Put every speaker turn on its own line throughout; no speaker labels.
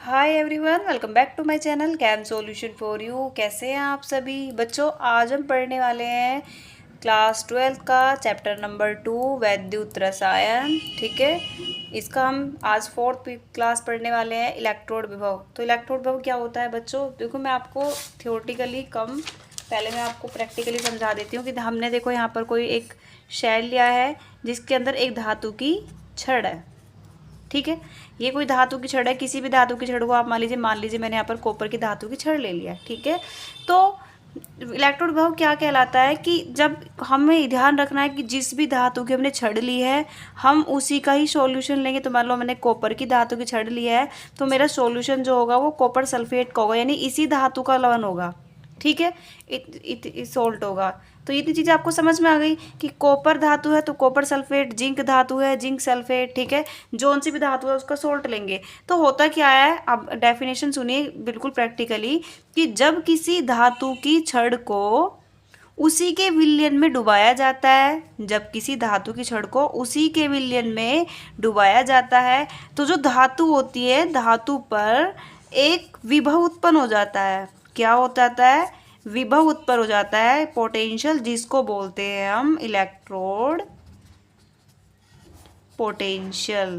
Hi everyone, welcome back to my channel cam solution for you. कैसे हैं आप सभी बच्चों? आज हम पढ़ने वाले हैं क्लास 12 का चैप्टर नंबर 2 वैद्युत रसायन। ठीक है, इसका हम आज फोर्थ क्लास पढ़ने वाले हैं, इलेक्ट्रोड विभव। तो इलेक्ट्रोड विभव क्या होता है बच्चों? देखो, मैं आपको थियोरेटिकली पहले मैं आपको प्रैक्टिकली समझा देती हूँ कि हमने देखो यहाँ पर कोई एक शेल लिया है जिसके अंदर एक धातु की छड़ है। ठीक है, ये कोई धातु की छड़ है, किसी भी धातु की छड़ को आप मान लीजिए मैंने यहाँ पर कॉपर की धातु की छड़ ले लिया। ठीक है, तो इलेक्ट्रोड विभव क्या कहलाता है कि जब हमें ध्यान रखना है कि जिस भी धातु की हमने छड़ ली है हम उसी का ही सॉल्यूशन लेंगे। तो मान लो मैंने कॉपर की धातु की छड़ ली है तो मेरा सॉल्यूशन जो होगा वो कॉपर सल्फेट का होगा, यानी इसी धातु का लवण होगा। ठीक है, सोल्ट होगा। तो इतनी चीज़ें आपको समझ में आ गई कि कॉपर धातु है तो कॉपर सल्फेट, जिंक धातु है जिंक सल्फेट। ठीक है, जोन सी भी धातु है उसका सोल्ट लेंगे। तो होता क्या है, अब डेफिनेशन सुनिए बिल्कुल प्रैक्टिकली, कि जब किसी धातु की छड़ को उसी के विलयन में डुबाया जाता है, जब किसी धातु की छड़ को उसी के विलयन में डुबाया जाता है तो जो धातु होती है धातु पर एक विभव उत्पन्न हो जाता है। क्या हो जाता है? विभव उत्पन्न हो जाता है, पोटेंशियल, जिसको बोलते हैं हम इलेक्ट्रोड पोटेंशियल।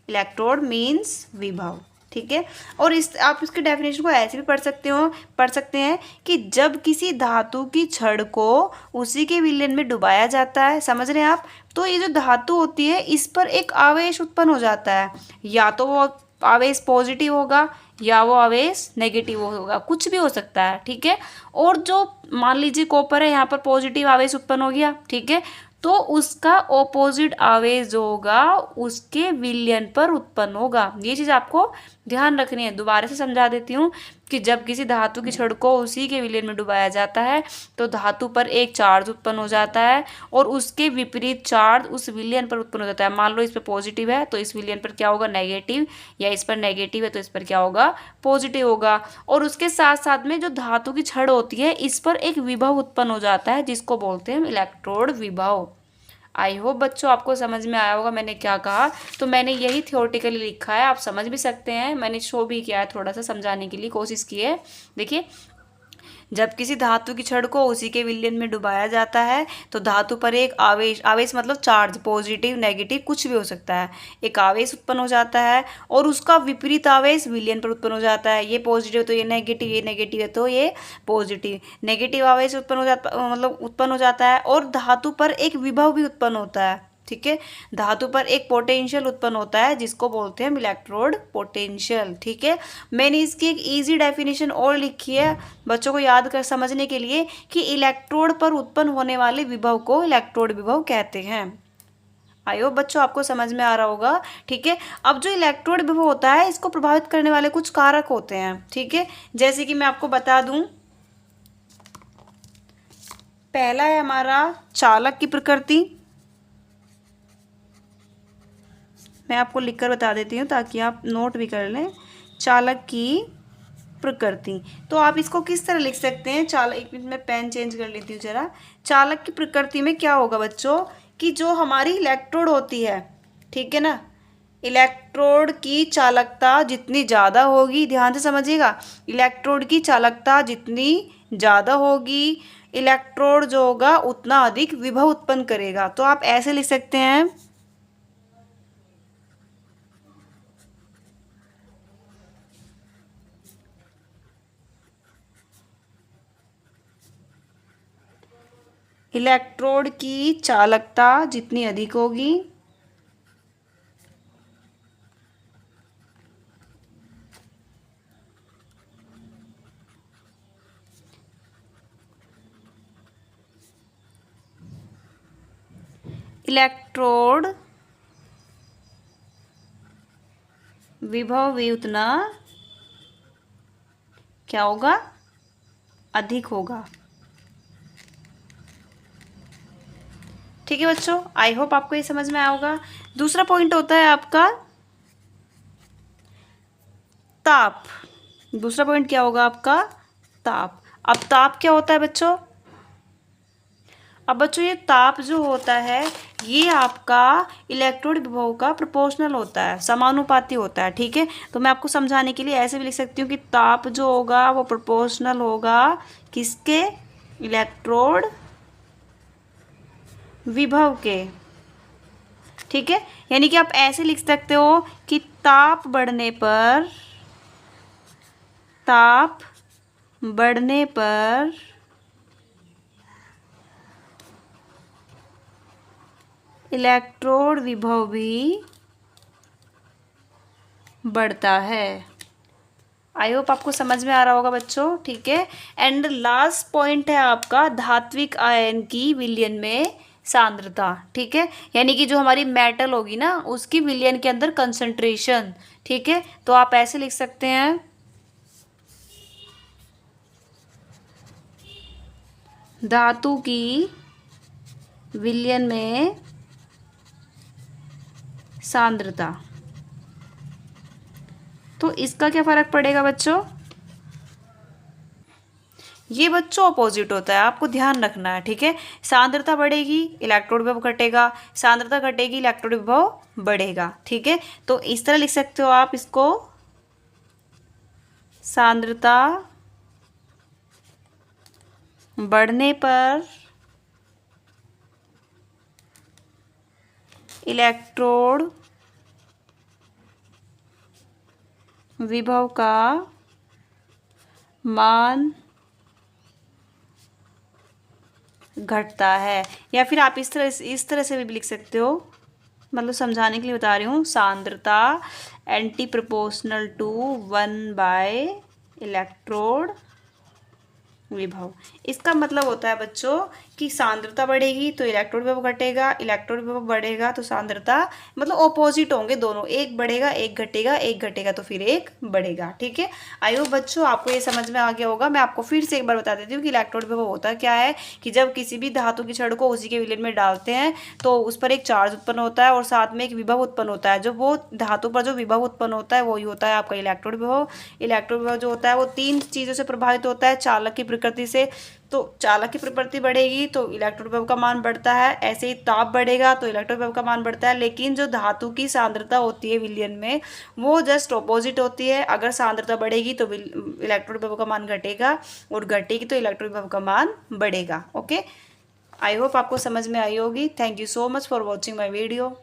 इलेक्ट्रोड मीन्स विभव। ठीक है, और इस आप इसके डेफिनेशन को ऐसे भी पढ़ सकते हैं कि जब किसी धातु की छड़ को उसी के विलयन में डुबाया जाता है, समझ रहे हैं आप? तो ये जो धातु होती है इस पर एक आवेश उत्पन्न हो जाता है, या तो वो आवेश पॉजिटिव होगा या वो आवेश नेगेटिव होगा, कुछ भी हो सकता है। ठीक है, और जो मान लीजिए कॉपर है, यहाँ पर पॉजिटिव आवेश उत्पन्न हो गया। ठीक है, तो उसका ऑपोजिट आवेश जो होगा उसके विलयन पर उत्पन्न होगा। ये चीज़ आपको ध्यान रखनी है। दोबारा से समझा देती हूँ कि जब किसी धातु की छड़ को उसी के विलयन में डुबाया जाता है तो धातु पर एक चार्ज उत्पन्न हो जाता है और उसके विपरीत चार्ज उस विलयन पर उत्पन्न हो जाता है। मान लो इस पर पॉजिटिव है तो इस विलयन पर क्या होगा? नेगेटिव, या इस पर नेगेटिव है तो इस पर क्या होगा? पॉजिटिव होगा। और उसके साथ साथ में जो धातु की छड़ होती है इस पर एक विभव उत्पन्न हो जाता है जिसको बोलते हैं इलेक्ट्रोड विभव। आई होप बच्चों आपको समझ में आया होगा मैंने क्या कहा। तो मैंने यही थियोरेटिकली लिखा है, आप समझ भी सकते हैं, मैंने शो भी किया है, थोड़ा सा समझाने के लिए कोशिश की है। देखिए, जब किसी धातु की छड़ को उसी के विलयन में डुबाया जाता है तो धातु पर एक आवेश मतलब चार्ज, पॉजिटिव नेगेटिव कुछ भी हो सकता है, एक आवेश उत्पन्न हो जाता है और उसका विपरीत आवेश विलयन पर उत्पन्न हो जाता है। ये पॉजिटिव तो ये नेगेटिव, ये नेगेटिव है तो ये पॉजिटिव। नेगेटिव आवेश उत्पन्न हो जाता है और धातु पर एक विभव भी उत्पन्न होता है। ठीक है, धातु पर एक पोटेंशियल उत्पन्न होता है जिसको बोलते हैं इलेक्ट्रोड पोटेंशियल। ठीक है, मैंने इसकी एक इजी डेफिनेशन और लिखी है बच्चों को याद कर समझने के लिए कि इलेक्ट्रोड पर उत्पन्न होने वाले विभव को इलेक्ट्रोड विभव कहते हैं। आई होप बच्चों आपको समझ में आ रहा होगा। ठीक है, अब जो इलेक्ट्रोड विभव होता है इसको प्रभावित करने वाले कुछ कारक होते हैं। ठीक है, जैसे कि मैं आपको बता दूं, पहला है हमारा चालक की प्रकृति। मैं आपको लिखकर बता देती हूँ ताकि आप नोट भी कर लें। चालक की प्रकृति, तो आप इसको किस तरह लिख सकते हैं? एक मिनट में पेन चेंज कर लेती हूँ जरा। चालक की प्रकृति में क्या होगा बच्चों कि जो हमारी इलेक्ट्रोड होती है, ठीक है ना, इलेक्ट्रोड की चालकता जितनी ज़्यादा होगी, ध्यान से समझिएगा, इलेक्ट्रोड की चालकता जितनी ज़्यादा होगी इलेक्ट्रोड जो होगा उतना अधिक विभव उत्पन्न करेगा। तो आप ऐसे लिख सकते हैं, इलेक्ट्रोड की चालकता जितनी अधिक होगी इलेक्ट्रोड विभव भी उतना क्या होगा? अधिक होगा। ठीक है बच्चों, आई होप आपको ये समझ में आया होगा। दूसरा पॉइंट होता है आपका ताप। दूसरा पॉइंट क्या होगा आपका? ताप। अब ताप क्या होता है बच्चों? अब बच्चों ये ताप जो होता है ये आपका इलेक्ट्रोड विभव का प्रोपोर्शनल होता है, समानुपाती होता है। ठीक है, तो मैं आपको समझाने के लिए ऐसे भी लिख सकती हूँ कि ताप जो होगा वो प्रोपोर्शनल होगा किसके, इलेक्ट्रोड विभव के। ठीक है, यानी कि आप ऐसे लिख सकते हो कि ताप बढ़ने पर इलेक्ट्रोड विभव भी बढ़ता है। आई होप आपको समझ में आ रहा होगा बच्चों। ठीक है, एंड लास्ट पॉइंट है आपका धात्विक आयन की विलयन में सांद्रता। ठीक है, यानी कि जो हमारी मेटल होगी ना उसकी विलयन के अंदर कंसंट्रेशन। ठीक है, तो आप ऐसे लिख सकते हैं, धातु की विलयन में सांद्रता। तो इसका क्या फर्क पड़ेगा बच्चों, ये बच्चों अपोजिट होता है, आपको ध्यान रखना है। ठीक है, सांद्रता बढ़ेगी इलेक्ट्रोड विभव घटेगा, सांद्रता घटेगी इलेक्ट्रोड विभव बढ़ेगा। ठीक है, तो इस तरह लिख सकते हो आप इसको, सांद्रता बढ़ने पर इलेक्ट्रोड विभव का मान घटता है। या फिर आप इस तरह से भी लिख सकते हो, मतलब समझाने के लिए बता रही हूँ, सांद्रता एंटी प्रोपोर्शनल टू 1 इलेक्ट्रोड विभव। इसका मतलब होता है बच्चों कि सांद्रता बढ़ेगी तो इलेक्ट्रोड विभव घटेगा, इलेक्ट्रोड विभव बढ़ेगा तो सांद्रता, मतलब ऑपोजिट होंगे दोनों, एक बढ़ेगा एक घटेगा, एक घटेगा तो फिर एक बढ़ेगा। ठीक है, आई होप बच्चों आपको ये समझ में आ गया होगा। मैं आपको फिर से एक बार बता देती हूँ कि इलेक्ट्रोड विभव होता क्या है, कि जब किसी भी धातु की छड़ को उसी के विलयन में डालते हैं तो उस पर एक चार्ज उत्पन्न होता है और साथ में एक विभव उत्पन्न होता है। जो वो धातु पर जो विभव उत्पन्न होता है वही होता है आपका इलेक्ट्रोड विभव। इलेक्ट्रोड विभव जो होता है वो 3 चीज़ों से प्रभावित होता है, चालक की प्रकृति से, तो चालक की प्रवृत्ति बढ़ेगी तो इलेक्ट्रोड विभव का मान बढ़ता है, ऐसे ही ताप बढ़ेगा तो इलेक्ट्रोड विभव का मान बढ़ता है। लेकिन जो धातु की सांद्रता होती है विलयन में वो जस्ट ऑपोजिट होती है, अगर सांद्रता बढ़ेगी तो इलेक्ट्रोड विभव का मान घटेगा और घटेगी तो इलेक्ट्रोड विभव का मान बढ़ेगा। ओके, आई होप आपको समझ में आई होगी। Thank you so much for watching my video.